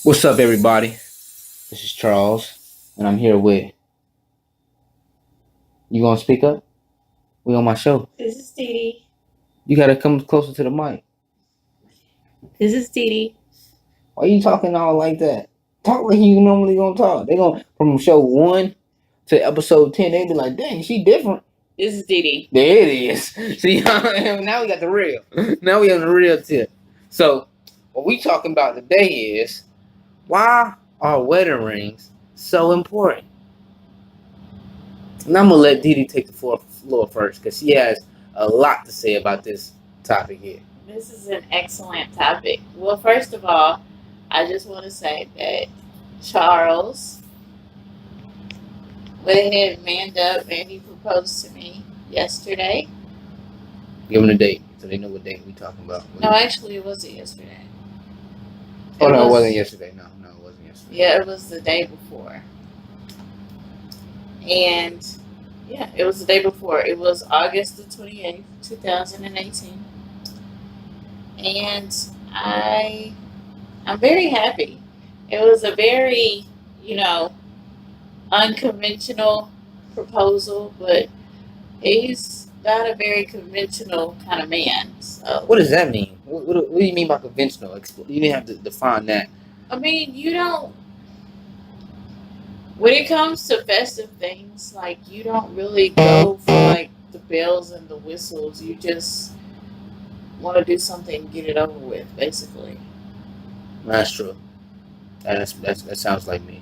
What's up, everybody? This is Charles, and I'm here with. You gonna speak up? We on my show. This is Dee Dee. You gotta come closer to the mic. This is Dee Dee. Why you talking all like that? Talk like you normally gonna talk. They gonna from show 1 to episode 10. They be like, "Dang, she different." This is Dee Dee. There it is. See, now we got the real. Now we on the real tip. So, what we talking about today is why are wedding rings so important? And I'm gonna let Dee Dee take the floor first because she has a lot to say about this topic here. This is an excellent topic. Well, first of all, I just want to say that Charles went ahead and manned up and he proposed to me yesterday. Give them the date so they know what date we talking about. No, actually, it wasn't yesterday. Oh, no, it wasn't yesterday. No, it wasn't yesterday. Yeah, it was the day before. And yeah, it was the day before. It was August the 28th, 2018. And I'm very happy. It was a very, unconventional proposal, but he's not a very conventional kind of man. So What does that mean? What do you mean by conventional? You didn't have to define that. I mean, you don't. When it comes to festive things, like you don't really go for like the bells and the whistles. You just want to do something, get it over with, basically. That's true. That sounds like me.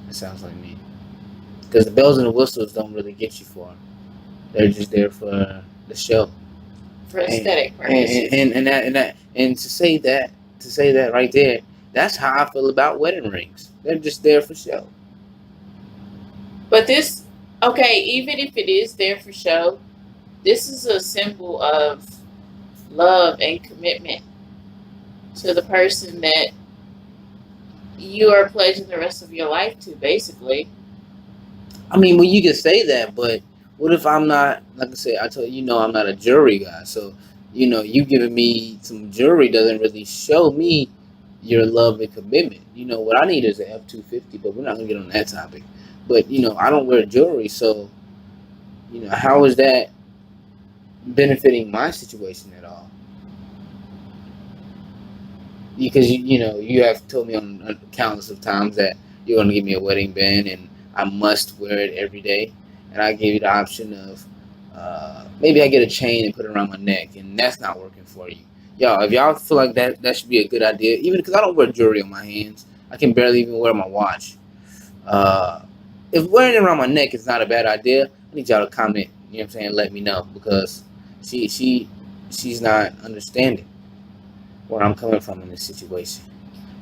That sounds like me. Because the bells and the whistles don't really get you far. They're just there for the show. For aesthetic purposes. And to say that right there, that's how I feel about wedding rings. They're just there for show. But this, okay, even if it is there for show, this is a symbol of love and commitment to the person that you are pledging the rest of your life to, basically. I mean, well, you can say that, but what if I'm not, like I said, I told you, I'm not a jewelry guy. So, you giving me some jewelry doesn't really show me your love and commitment. What I need is an F-250, but we're not going to get on that topic. But, I don't wear jewelry, so, how is that benefiting my situation at all? Because, you have told me on countless of times that you're going to give me a wedding band and I must wear it every day. And I gave you the option of maybe I get a chain and put it around my neck, and that's not working for you. Y'all, if y'all feel like that should be a good idea, even because I don't wear jewelry on my hands. I can barely even wear my watch. If wearing it around my neck is not a bad idea, I need y'all to comment, let me know, because she's not understanding where I'm coming from in this situation.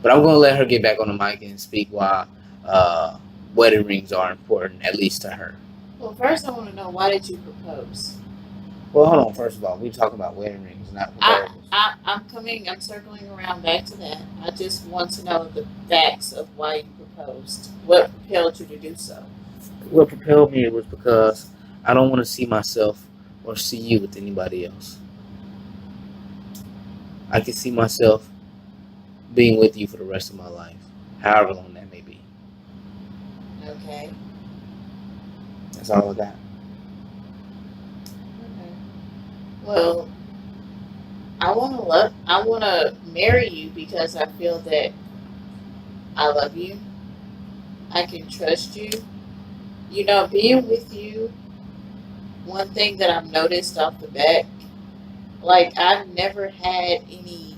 But I'm going to let her get back on the mic and speak why wedding rings are important, at least to her. Well, first I want to know, why did you propose? Well, hold on. First of all, we're talking about wedding rings, not proposals. I'm circling around back to that. I just want to know the facts of why you proposed. What propelled you to do so? What propelled me was because I don't want to see myself or see you with anybody else. I can see myself being with you for the rest of my life, however long that may be. Okay. That's all I got. Okay. Well, I want to marry you because I feel that I love you. I can trust you. Being with you, one thing that I've noticed off the bat, like I've never had any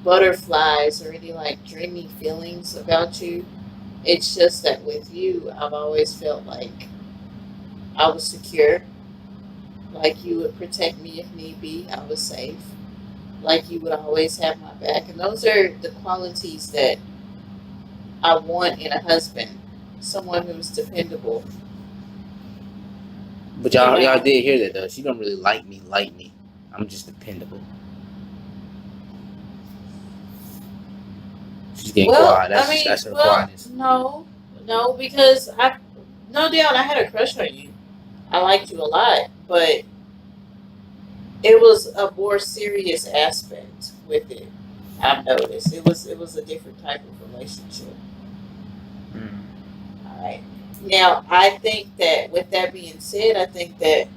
butterflies or any like dreamy feelings about you. It's just that with you, I've always felt like I was secure, like you would protect me if need be, I was safe, like you would always have my back. And those are the qualities that I want in a husband, someone who's dependable. But y'all did hear that though. She don't really like me. I'm just dependable. She's getting quiet. That's her quietness. No, because no doubt I had a crush on you. I liked you a lot, but it was a more serious aspect with it. I've noticed it was a different type of relationship. Mm. All right. Now, I think that with that being said, I think that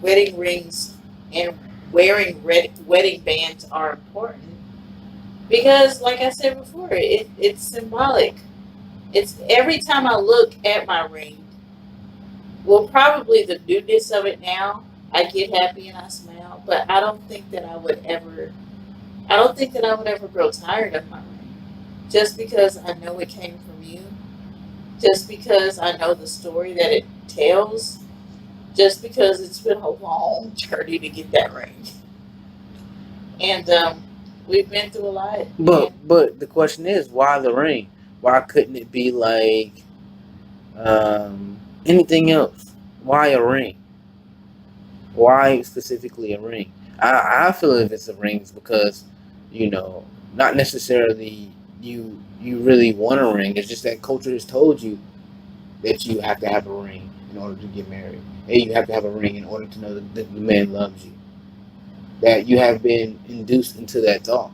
wedding rings and wearing wedding bands are important because, like I said before, it's symbolic. It's every time I look at my ring, well, probably the newness of it now, I get happy and I smile, but I don't think that I don't think that I would ever grow tired of my ring. Just because I know it came from you, just because I know the story that it tells, just because it's been a long journey to get that ring. And we've been through a lot. And But the question is, why the ring? Why couldn't it be like anything else? Why a ring? Why specifically a ring? I feel if it's a ring, it's because you know, not necessarily you really want a ring. It's just that culture has told you that you have to have a ring in order to get married, and you have to have a ring in order to know that the man loves you. That you have been induced into that thought.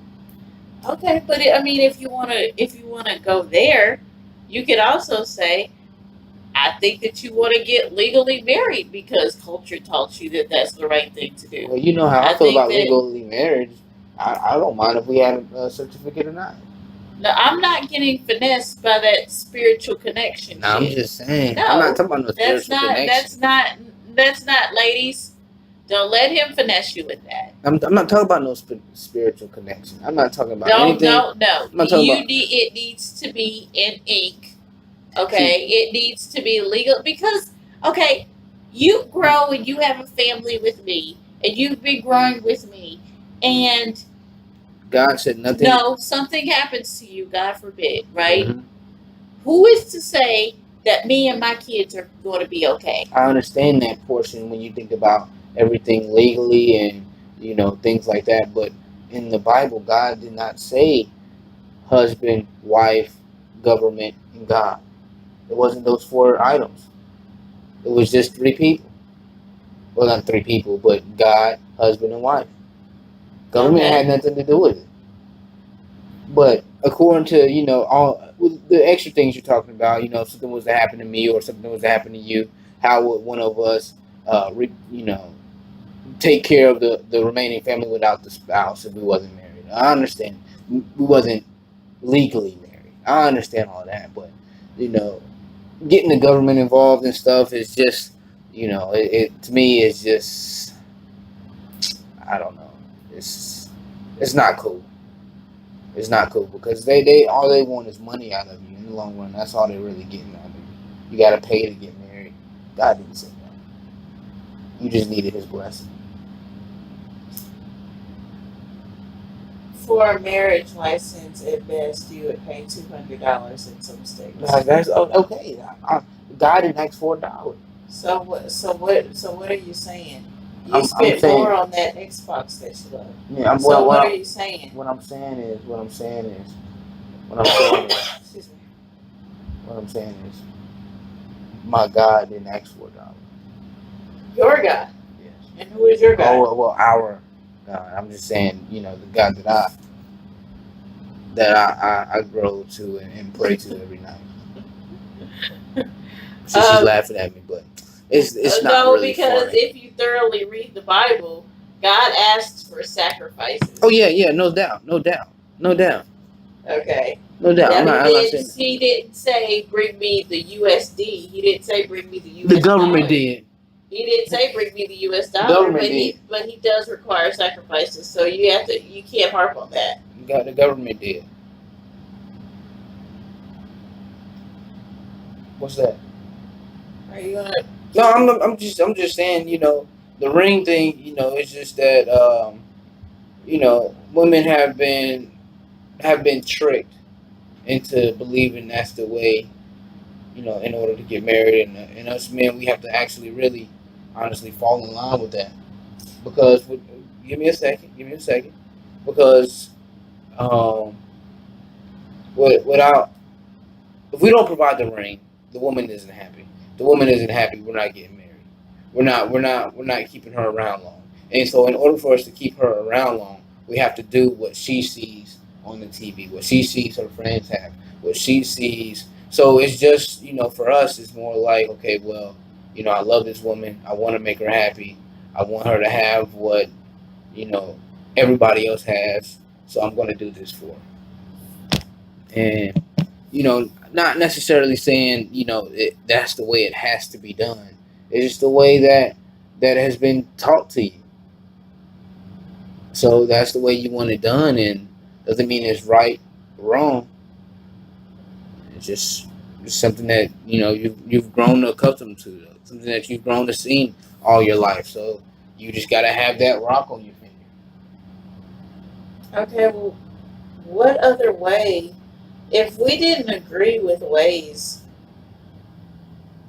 okay, but I mean, if you wanna go there, you could also say, I think that you want to get legally married because culture taught you that that's the right thing to do. Well, you know how I I feel think about that legally marriage. I don't mind if we had a certificate or not. no, I'm not getting finessed by that spiritual connection, Now I'm kid. just saying. I'm not No, talking about no that's spiritual not. connection. That's not. That's not, ladies. Don't let him finesse you with that. I'm not talking about no spiritual connection. I'm not talking about Don't. anything. No. No. I'm not talking about. It needs to be in ink. See, Okay. It needs to be legal because okay, you grow and you have a family with me, and you've been growing with me, and God said nothing. no, something happens to you, God forbid, right? Mhm. Who is to say that me and my kids are going to be okay? I understand that portion when you think about everything legally and things like that. But in the Bible, God did not say husband, wife, government, and God. It wasn't those four items. It was just three people. Well, not three people, but God, husband, and wife. Government Okay. had nothing to do with it. But according to all the extra things you're talking about, if something was to happen to me or something was to happen to you, how would one of us, take care of the remaining family without the spouse if we wasn't married? I understand we wasn't legally married. I understand all that, but you know, getting the government involved and stuff is just, it to me is just, I don't know. It's not cool. It's not cool because they all they want is money out of you in the long run. That's all they're really getting out of you. You gotta pay to get married. God didn't say that. You just needed His blessing. For a marriage license, at best, you would pay $200 in some states. That's okay. God didn't ask for $1. So what? So what? So what are you saying? You I'm spent more saying, on that Xbox that you love. yeah. So what are you saying? What I'm saying is what I'm saying is what I'm saying is Excuse me. what I'm saying is my God didn't ask for $1. Your God. Yes. And who is your God? Oh well, our God. I'm just saying, the God that I grow to and pray to every night. She's Um, laughing at me, but it's not no, really because funny. if you thoroughly read the Bible, God asks for sacrifices. Oh yeah, no doubt, no doubt, no doubt, Okay. no doubt. Now I'm not saying that. he didn't say bring me the USD. He didn't say bring me the The US government dollar. did. He didn't say bring me the US The dollar, government did. but he does require sacrifices. So you can't harp on that. The government did. What's that? Are you gonna No, I'm just saying, the ring thing, it's just that women have been tricked into believing that's the way, in order to get married, and us men, we have to actually really honestly fall in line with that. Because give me a second, because um, without if we don't provide the ring, the woman isn't happy. The woman isn't happy. We're not getting married. We're not keeping her around long. And so, in order for us to keep her around long, We have to do what she sees on the TV, what she sees her friends have, what she sees. So it's just, for us, it's more like, okay, well, I love this woman. I want to make her happy. I want her to have what, you know, everybody else has. So I'm going to do this for her. And, not necessarily saying, that's the way it has to be done. It's just the way that has been taught to you. So that's the way you want it done, and doesn't mean it's right or wrong. It's just something that you've grown accustomed to, something that you've grown to see all your life. So you just gotta have that rock on your finger. Okay, well, what other way, if we didn't agree with ways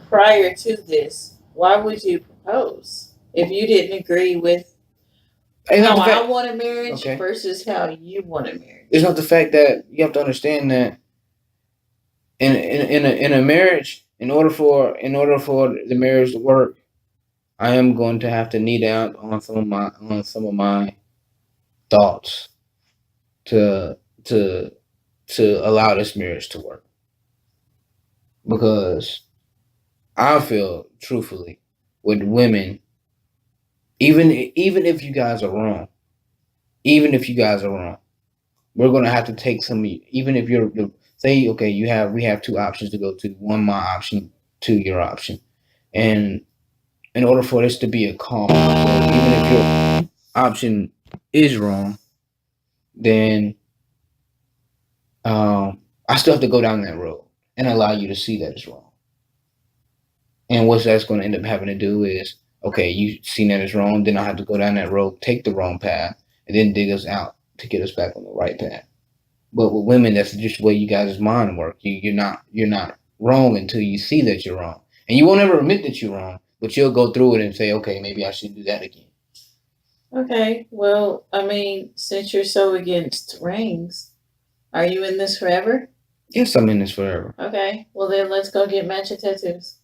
prior to this, why would you propose? If you didn't agree with It's not how the I fact. want a marriage Okay. versus how you want a marriage. It's not the fact that you have to understand that in a marriage, in order for the marriage to work, I am going to have to need out on some of my thoughts to to to allow this marriage to work, because I feel truthfully with women, even if you guys are wrong, even if you guys are wrong, we're gonna have to take some. Even if you're say okay, we have two options to go to. One my option, two your option, and in order for this to be a calm, even if your option is wrong, then I still have to go down that road and allow you to see that it's wrong. And what that's going to end up having to do is, okay, you seen that it's wrong, then I have to go down that road, take the wrong path, and then dig us out to get us back on the right path. But with women, that's just the way you guys' mind work. You're not wrong until you see that you're wrong, and you won't ever admit that you're wrong, but you'll go through it and say, okay, maybe I should do that again. Okay, well, I mean, since you're so against rings, are you in this forever? Yes, I'm in this forever. Okay, well then let's go get matching tattoos.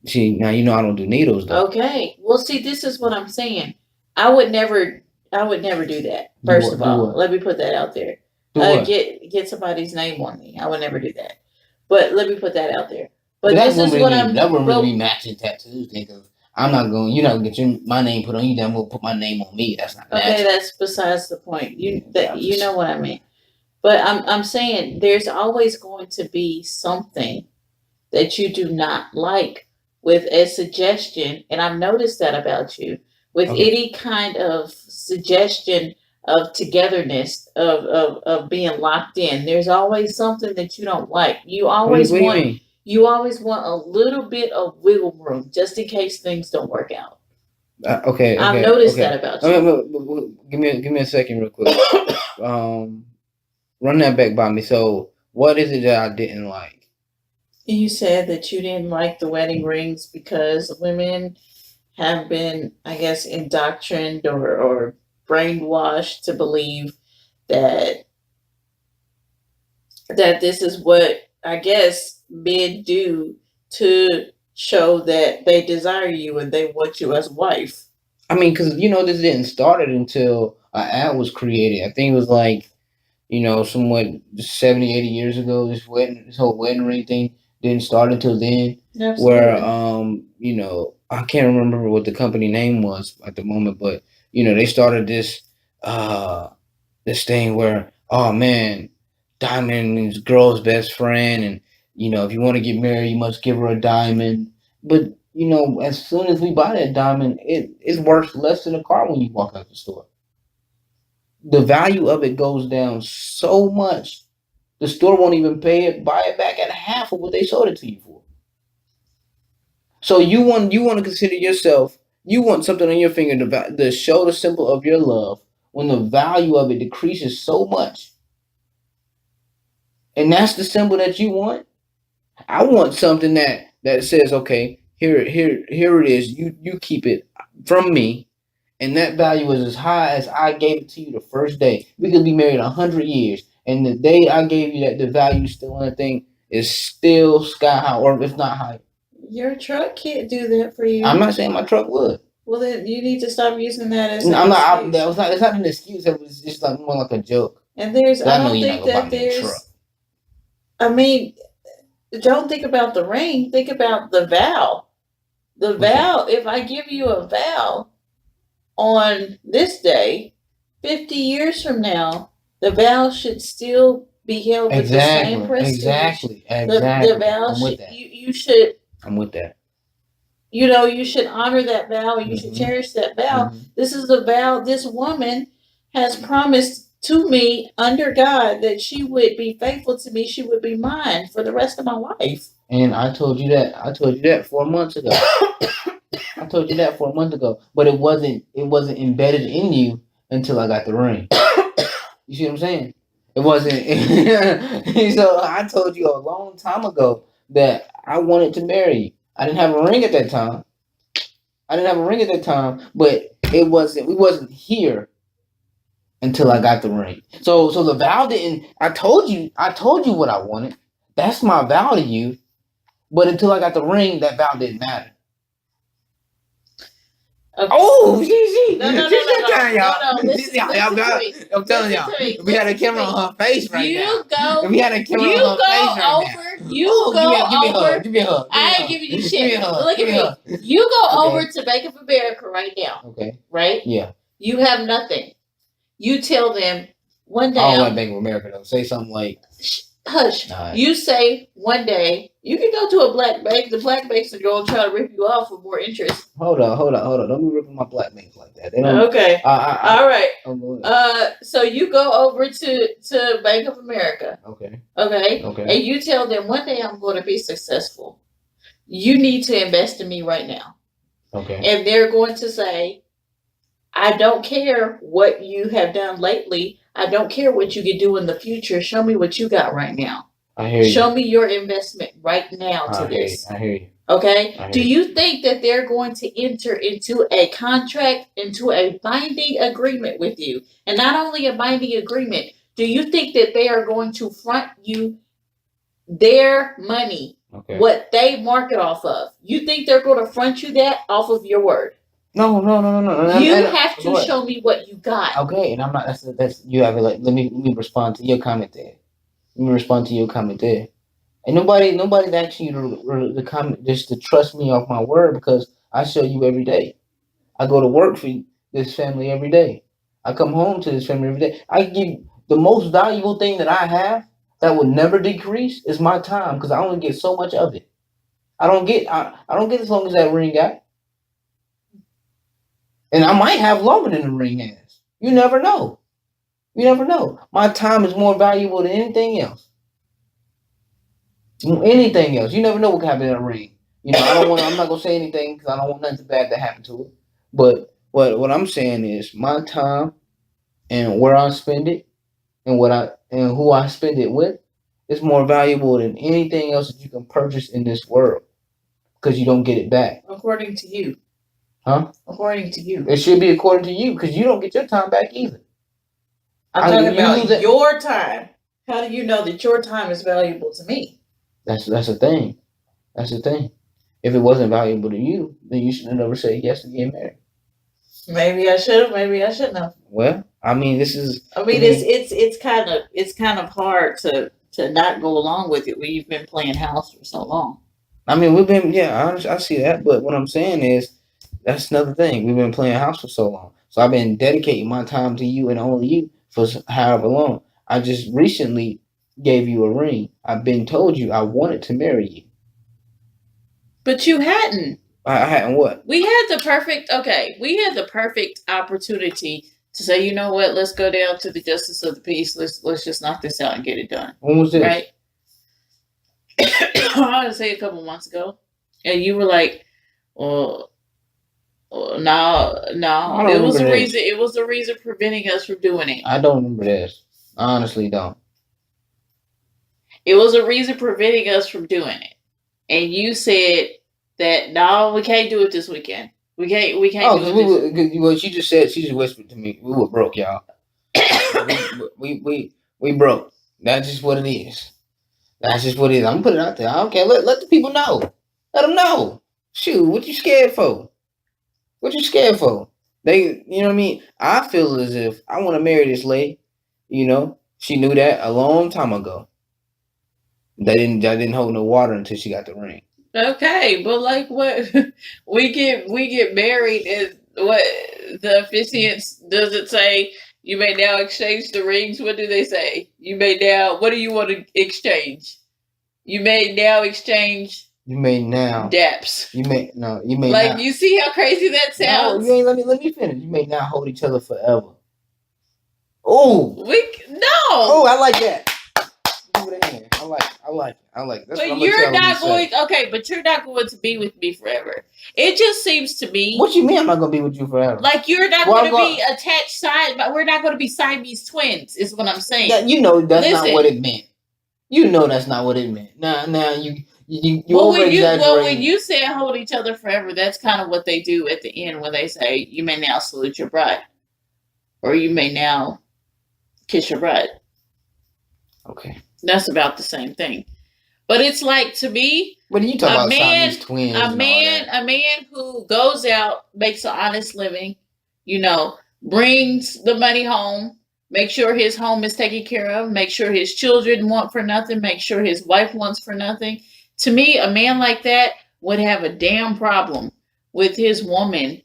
See, now I don't do needles though. Okay, well, see, this is what I'm saying. I would never, I would never do that. First of all, let me put that out there. Get somebody's name on me. I would never do that. But let me put that out there. But this is what I'm. That wouldn't really be matching tattoos, because I'm not going. You're not gonna get my name put on you. Then I'm gonna put my name on me. That's not matching. Okay, that's besides the point. You know what I mean. But I'm saying there's always going to be something that you do not like with a suggestion, and I've noticed that about you. With any kind of suggestion of togetherness, of being locked in, there's always something that you don't like. You always What do you want mean? you always want a little bit of wiggle room just in case things don't work out. Okay. I've noticed that about you. Give me a second, real quick. Run that back by me. So, what is it that I didn't like? You said that you didn't like the wedding rings because women have been, I guess, indoctrined or brainwashed to believe that this is what I guess men do to show that they desire you and they want you as a wife. I mean, because this didn't start it until an ad was created. I think it was like somewhat 70, 80 years ago. This whole wedding ring thing didn't start until then. Absolutely. Where I can't remember what the company name was at the moment, but they started this thing where, oh man, diamond is girl's best friend, and if you want to get married, you must give her a diamond. But as soon as we buy that diamond, it's worth less than a car when you walk out the store. The value of it goes down so much. The store won't even buy it back at half of what they sold it to you for. So you want to consider yourself. You want something on your finger to show the symbol of your love when the value of it decreases so much, and that's the symbol that you want. I want something that says, okay, here it is. You keep it from me, and that value is as high as I gave it to you the first day. We could be married 100 years, and the day I gave you that, the value still on the thing is still sky high, or if not higher. Your truck can't do that for you. I'm not saying my truck would. Well, then you need to stop using that as I'm an not. excuse. That was not. It's not an excuse. It was just like more like a joke. And there's, 'Cause I I know don't you're not think gonna buy that me a truck. there's, I mean, don't think about the ring. Think about the vow. The What's that? vow, if I give you a vow on this day, 50 years from now, the vow should still be held with the same prestige. Exactly. The vow I'm with should, that. you should, I'm with that. you know, you should honor that vow. You should Mhm. cherish that vow. Mhm. This is the vow this woman has promised to me under God that she would be faithful to me. She would be mine for the rest of my life. And I told you that. I told you that 4 months ago. I told you that 4 months ago. But it wasn't. It wasn't embedded in you until I got the ring. You see what I'm saying? It wasn't. So I told you a long time ago that I wanted to marry you. I didn't have a ring at that time. But it wasn't. We wasn't here until I got the ring. So the vow didn't. I told you what I wanted. That's my vow to you. But until I got the ring, that vow didn't matter. Okay. Oh, she. No, Y'all. listen to me. I'm telling y'all. Listen to me. We had a camera on her face right now. You go. We had a camera You on her go face right over. now. You Oh, go over. Give me a hug. I ain't giving you Give me shit. a hug. Look Give me a at me. hug. You go Okay. over to Bank of America right now, Okay. right? Yeah. You have nothing. You tell them one day. I don't like Bank of America though. Say something like, hush. Alright. You say one day you can go to a black bank. The black banks are going to try to rip you off for more interest. Hold on. Don't be ripping my black banks like that. They don't. Okay. All right. So you go over to Bank of America. Okay. Okay. Okay. And you tell them one day I'm going to be successful. You need to invest in me right now. Okay. And they're going to say, I don't care what you have done lately. I don't care what you can do in the future. Show me what you got right now. I hear you. Show me your investment right now to this. I hear you. Okay? Do you think that they're going to enter into a contract, into a binding agreement with you? And not only a binding agreement, do you think that they are going to front you their money, what they market off of? You think they're going to front you that off of your word? No. You have to show me what you got. Okay, and I'm not. That's you have it. Like, let me respond to your comment there. And nobody's asking you to comment just to trust me off my word because I show you every day. I go to work for this family every day. I come home to this family every day. I give the most valuable thing that I have that will never decrease is my time because I only get so much of it. I don't get as long as that ring got. And I might have longer than the ring has. You never know. My time is more valuable than anything else. You never know what can happen in a ring. I'm not gonna say anything because I don't want nothing bad to happen to it. But what I'm saying is my time and where I spend it and who I spend it with is more valuable than anything else that you can purchase in this world because you don't get it back. According to you. Huh? According to you. It should be according to you because you don't get your time back either. I'm talking about your time. How do you know that your time is valuable to me? That's the thing. If it wasn't valuable to you, then you should have never said yes to getting married. Maybe I should have. Maybe I shouldn't have. Well, I mean, it's kind of hard to not go along with it when you've been playing house for so long. I mean, I see that, but what I'm saying is that's another thing. We've been playing house for so long, so I've been dedicating my time to you and only you for however long. I just recently gave you a ring. I've been told you I wanted to marry you. But you hadn't. I hadn't what? We had the perfect opportunity to say, you know what, let's go down to the justice of the peace. Let's just knock this out and get it done. When was this? Right? I want to say a couple months ago. And you were like, well, no. It was the reason. It was the reason preventing us from doing it. I don't remember this. I honestly don't. It was a reason preventing us from doing it. And you said that no, we can't do it this weekend. We can't do it. Well, she just whispered to me. We were broke, y'all. we broke. That's just what it is. I'm gonna put it out there. I don't care. Let the people know. Let them know. Shoot, what you scared for? What you scared for? They, you know what I mean? I feel as if I want to marry this lady. You know, she knew that a long time ago. That didn't hold no water until she got the ring. Okay, but like what we get married and what the officiants does it say? You may now exchange the rings. What do they say? You may now. What do you want to exchange? You may now exchange You may now. daps. You may no. You may Like now. you see how crazy that No, sounds. you ain't let me finish. You may now hold each other forever. Oh, No. oh, I like that. Give it a hand. I like it. That's what But I'm gonna you're tell them not to going. say. Okay, but you're not going to be with me forever. It just seems to me What you mean I'm not gonna be with you forever? like you're not Well, going to be attached side, but we're not going to be Siamese twins. Is what I'm saying. Yeah, you know that's Listen. not what it meant. You know that's not what it meant. Now you Well, over exaggerating. when you say hold each other forever, that's kind of what they do at the end when they say you may now salute your bride, or you may now kiss your bride. Okay. That's about the same thing. But it's like to me, what are you talking about? Siamese twins. A man who goes out, makes an honest living, you know, brings the money home, make sure his home is taken care of, make sure his children want for nothing, make sure his wife wants for nothing. To me, a man like that would have a damn problem with his woman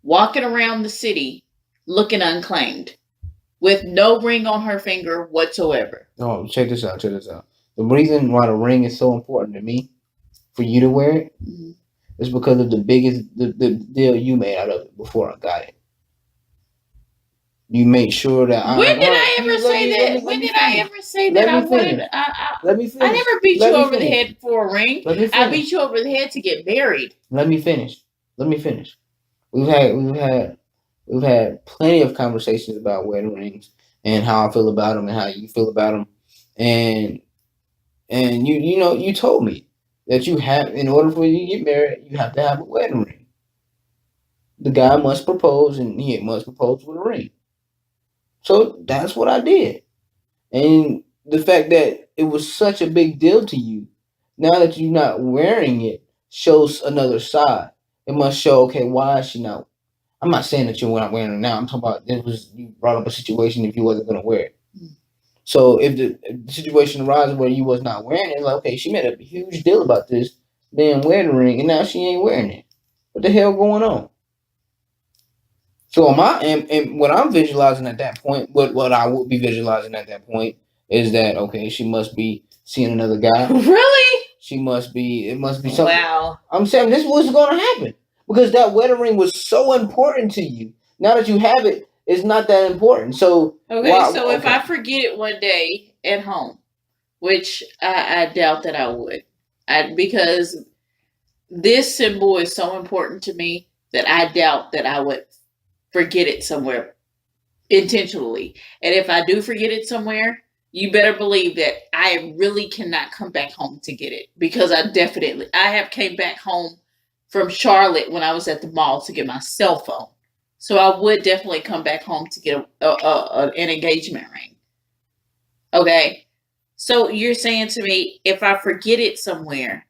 walking around the city looking unclaimed with no ring on her finger whatsoever. Oh, check this out. The reason why the ring is so important to me, for you to wear it, is because of the deal you made out of it before I got it. You made sure that When did I ever say that? When did I ever say that I wanted? Let me finish. I never beat you over the head for a ring. I beat you over the head to get married. Let me finish. We've had plenty of conversations about wedding rings and how I feel about them and how you feel about them, and you told me that you have, in order for you to get married, you have to have a wedding ring. The guy must propose, and he must propose with a ring. So that's what I did. And the fact that it was such a big deal to you, now that you're not wearing it, shows another side. It must show, okay, why is she not? I'm not saying that you're not wearing it now. I'm talking about you brought up a situation if you wasn't going to wear it. So if the situation arises where you was not wearing it, like, okay, she made a huge deal about this damn wedding ring, and now she ain't wearing it. What the hell going on? So and what I'm visualizing at that point, what I would be visualizing at that point is that, okay, she must be seeing another guy. Really? It must be something. Wow. I'm saying this was going to happen because that wedding ring was so important to you. Now that you have it, it's not that important. So if I forget it one day at home, which I doubt that I would, because this symbol is so important to me that I doubt that I would forget it somewhere intentionally. And if I do forget it somewhere, you better believe that I really cannot come back home to get it, because I have came back home from Charlotte when I was at the mall to get my cell phone. So I would definitely come back home to get an engagement ring. Okay. So you're saying to me, if I forget it somewhere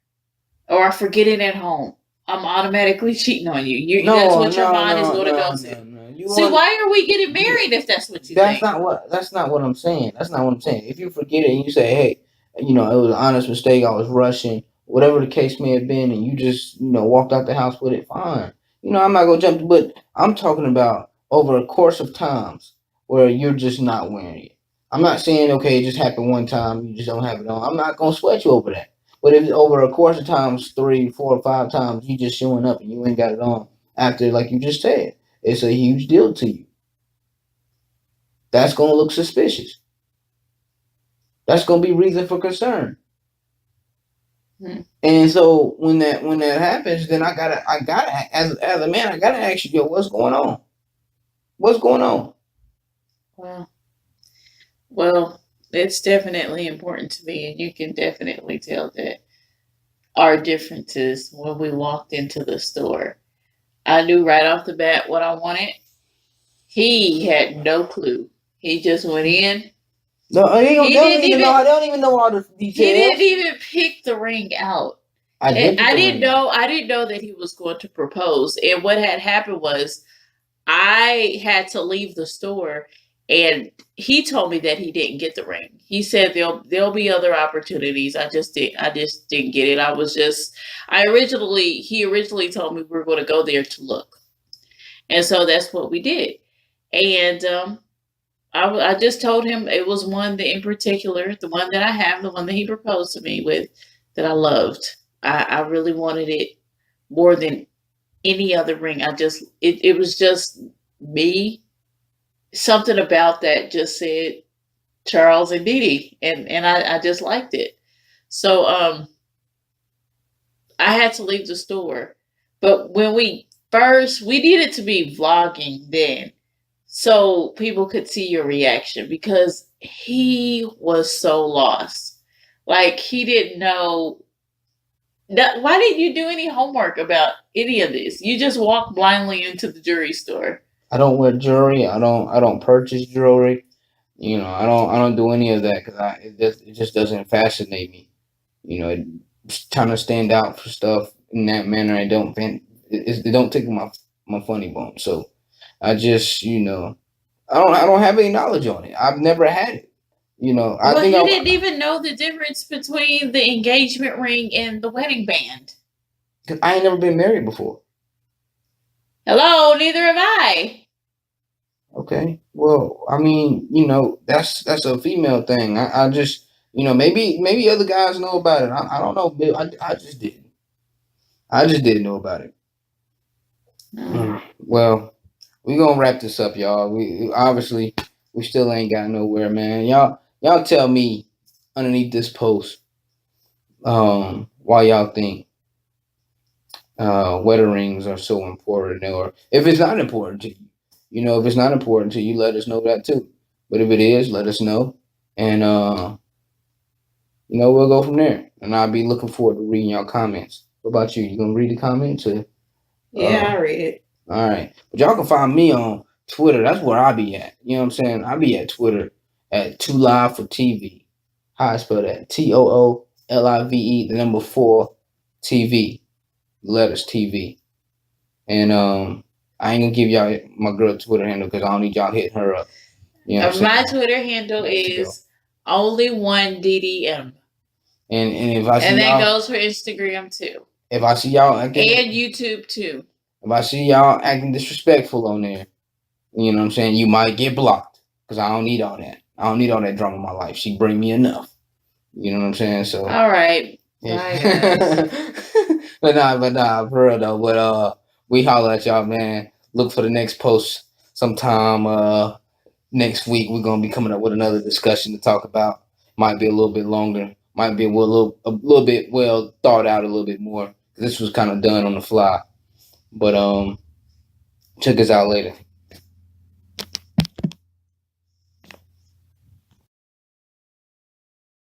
or I forget it at home, I'm automatically cheating on you. That's what your mind is going to go to. See, why are we getting married if that's what you think? That's not what I'm saying. That's not what I'm saying. If you forget it and you say, hey, it was an honest mistake, I was rushing, whatever the case may have been, and you just, walked out the house with it, fine. I'm not going to jump, but I'm talking about over a course of times where you're just not wearing it. I'm not saying, okay, it just happened one time, you just don't have it on. I'm not going to sweat you over that. But if over a course of times, 3, 4, 5 times, you just showing up and you ain't got it on after, like you just said, it's a huge deal to you. That's going to look suspicious. That's going to be reason for concern. And so when that happens, then I gotta as a man, I gotta ask you, what's going on? What's going on? Well, it's definitely important to me, and you can definitely tell that our differences when we walked into the store. I knew right off the bat what I wanted. He had no clue. He just went in. No, I don't even know all the details. He didn't even pick the ring out. I did put I the didn't ring on. know. I didn't know that he was going to propose. And what had happened was, I had to leave the store, and he told me that he didn't get the ring. He said there'll be other opportunities. I just didn't get it. He originally told me we were going to go there to look, and so that's what we did. And I just told him it was one that in particular, the one that I have, the one that he proposed to me with, that I loved. I really wanted it more than any other ring. It was just me. Something about that just said Charles and Dee Dee, and I just liked it. So I had to leave the store. But when we needed to be vlogging then, so people could see your reaction, because he was so lost. Like, he didn't know that. Why didn't you do any homework about any of this? You just walked blindly into the jewelry store. I don't wear jewelry. I don't purchase jewelry. You know, I don't do any of that because it just doesn't fascinate me. You know, trying to stand out for stuff in that manner, it don't tickle my funny bone. So I just, I don't have any knowledge on it. I've never had it. You know, I Well, think he I didn't even know the difference between the engagement ring and the wedding band. cause I ain't never been married before. Hello, neither have I. Okay, well, I mean, that's a female thing. I just, maybe other guys know about it. I don't know, Bill. I just didn't. I just didn't know about it. Hmm. Well, we gonna wrap this up, y'all. Obviously we still ain't got nowhere, man. Y'all tell me underneath this post, why y'all think wedding rings are so important, or if it's not important to you. If it's not important to you, let us know that too. But if it is, let us know, and we'll go from there. And I'll be looking forward to reading y'all comments. What about you? You gonna read the comments? Or, Yeah, I read it. all right. But y'all can find me on Twitter. That's where I be at. You know what I'm saying? I be at Twitter at 2Live for TV. How I spell that? TOOLIVE, the number 4 TV. Letters TV. And I ain't gonna give y'all my girl Twitter handle because I don't need y'all hitting her up. You know what I'm My saying? Twitter handle Let's go. is only one DDM. And if I see And that y'all, goes for Instagram too. if I see y'all And acting, YouTube too. if I see y'all acting disrespectful on there, you know what I'm saying, you might get blocked because I don't need all that. I don't need all that drama in my life. She bring me enough. You know what I'm saying? So All right. yeah. Bye, guys. but nah, for real though. But we holler at y'all, man. Look for the next post sometime next week. We're gonna be coming up with another discussion to talk about. Might be a little bit longer. Might be a little bit well thought out a little bit more. This was kind of done on the fly. But check us out later.